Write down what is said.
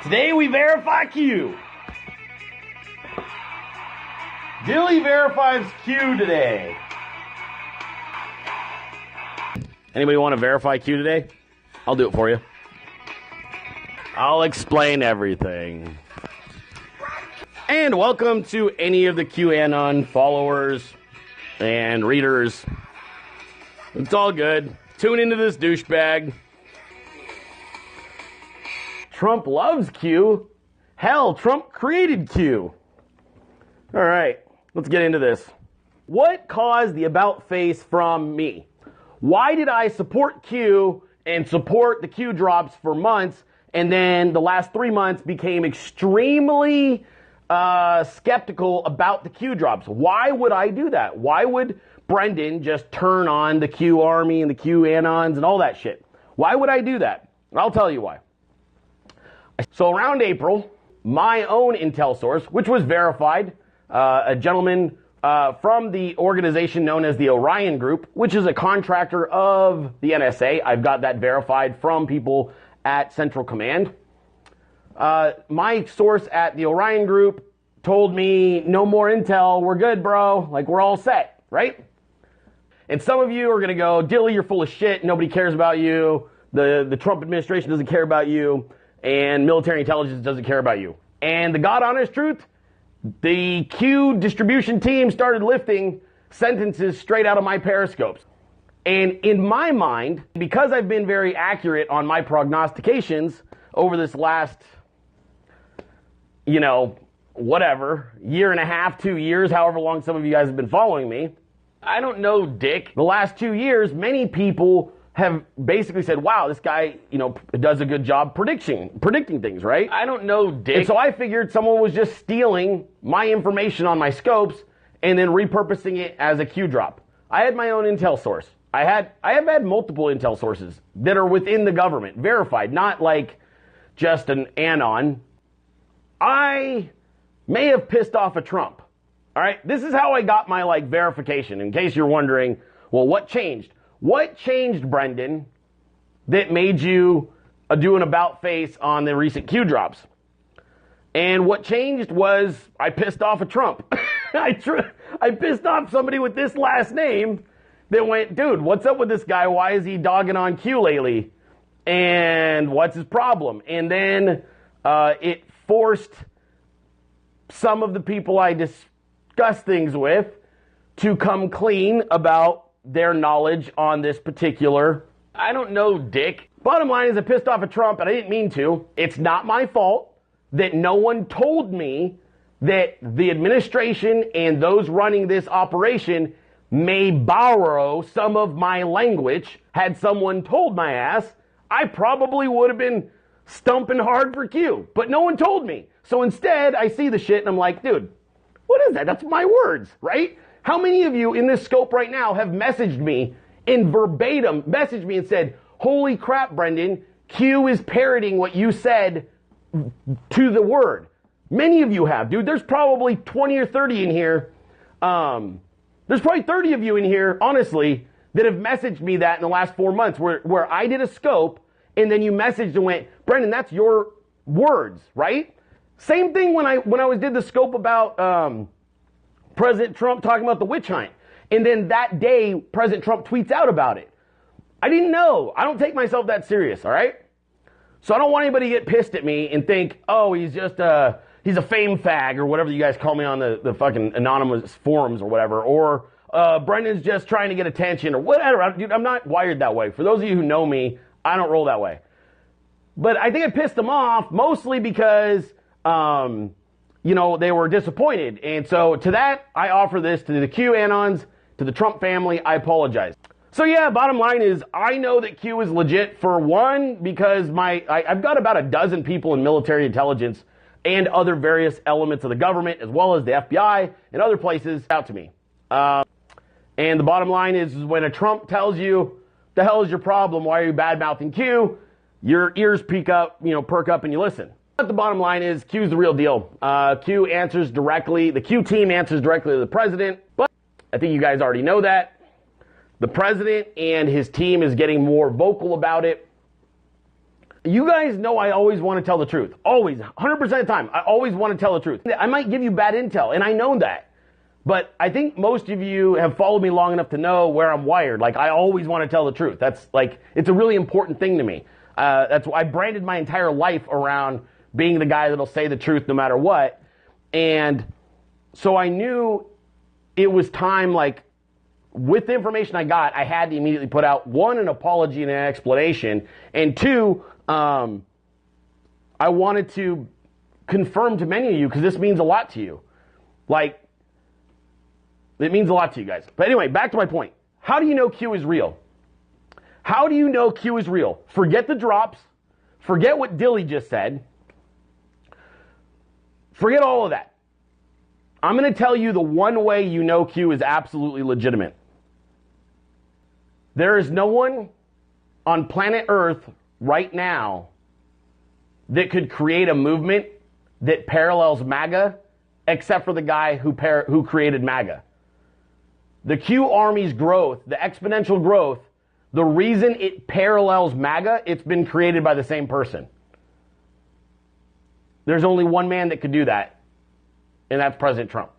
Today we verify Q. Dilley verifies Q today. Anybody want to verify Q today? I'll do it for you. I'll explain everything. And welcome to any of the QAnon followers and readers. It's all good. Tune into this douchebag. Trump loves Q. Hell, Trump created Q. All right, let's get into this. What caused the about face from me? Why did I support Q and support the Q drops for months, and then the last 3 months became extremely skeptical about the Q drops? Why would I do that? Why would Brendan just turn on the Q army and the Q anons and all that shit? Why would I do that? I'll tell you why. So around April, my own intel source, which was verified, a gentleman from the organization known as the Orion Group, which is a contractor of the NSA. I've got that verified from people at Central Command. My source at the Orion Group told me, no more intel, we're good, bro. Like, we're all set, right? And some of you are going to go, Dilley, you're full of shit. Nobody cares about you. The Trump administration doesn't care about you. And military intelligence doesn't care about you. And the God honest truth, the Q distribution team started lifting sentences straight out of my periscopes. And in my mind, because I've been very accurate on my prognostications over this last, whatever, year and a half, 2 years, however long some of you guys have been following me, I don't know, Dick. The last 2 years, many people have basically said, wow, this guy, does a good job predicting things, right? I don't know, Dick. And so I figured someone was just stealing my information on my scopes and then repurposing it as a Q drop. I had my own intel source. I have had multiple intel sources that are within the government, verified, not like just an anon. I may have pissed off a Trump. All right, this is how I got my verification, in case you're wondering, well, what changed? What changed, Brendan, that made you do an about face on the recent Q drops? And what changed was I pissed off a Trump. I pissed off somebody with this last name that went, dude, what's up with this guy? Why is he dogging on Q lately? And what's his problem? And then it forced some of the people I discuss things with to come clean about their knowledge on this particular, I don't know, Dick. Bottom line is I pissed off a Trump, and I didn't mean to. It's not my fault that no one told me that the administration and those running this operation may borrow some of my language. Had someone told my ass, I probably would have been stumping hard for Q, but no one told me. So instead, I see the shit, and I'm like, dude, what is that? That's my words, right? How many of you in this scope right now have messaged me in verbatim, messaged me and said, holy crap, Brendan, Q is parroting what you said to the word. Many of you have, dude. There's probably 20 or 30 in here. There's probably 30 of you in here, honestly, that have messaged me that in the last 4 months where I did a scope and then you messaged and went, Brendan, that's your words, right? Same thing when I did the scope about President Trump talking about the witch hunt. And then that day, President Trump tweets out about it. I didn't know. I don't take myself that serious, all right? So I don't want anybody to get pissed at me and think, oh, he's just he's a fame fag or whatever you guys call me on the fucking anonymous forums or whatever. Or Brendan's just trying to get attention or whatever. Dude, I'm not wired that way. For those of you who know me, I don't roll that way. But I think I pissed them off mostly because they were disappointed. And so to that, I offer this to the QAnons, to the Trump family. I apologize. So yeah, bottom line is I know that Q is legit for one, because I've got about a dozen people in military intelligence and other various elements of the government, as well as the FBI and other places, out to me. And the bottom line is when a Trump tells you, the hell is your problem? Why are you bad-mouthing Q? Your ears perk up and you listen. But the bottom line is Q's the real deal. Q answers directly. The Q team answers directly to the president. But I think you guys already know that. The president and his team is getting more vocal about it. You guys know I always want to tell the truth. Always, 100% of the time, I always want to tell the truth. I might give you bad intel, and I know that. But I think most of you have followed me long enough to know where I'm wired. Like, I always want to tell the truth. That's like, it's a really important thing to me. That's why I branded my entire life around being the guy that'll say the truth no matter what. And so I knew it was time, like, with the information I got, I had to immediately put out, one, an apology and an explanation, and two, I wanted to confirm to many of you, because this means a lot to you. Like, it means a lot to you guys. But anyway, back to my point. How do you know Q is real? How do you know Q is real? Forget the drops. Forget what Dilley just said. Forget all of that. I'm going to tell you the one way you know Q is absolutely legitimate. There is no one on planet Earth right now that could create a movement that parallels MAGA except for the guy who created MAGA. The Q Army's growth, the exponential growth, the reason it parallels MAGA, it's been created by the same person. There's only one man that could do that, and that's President Trump.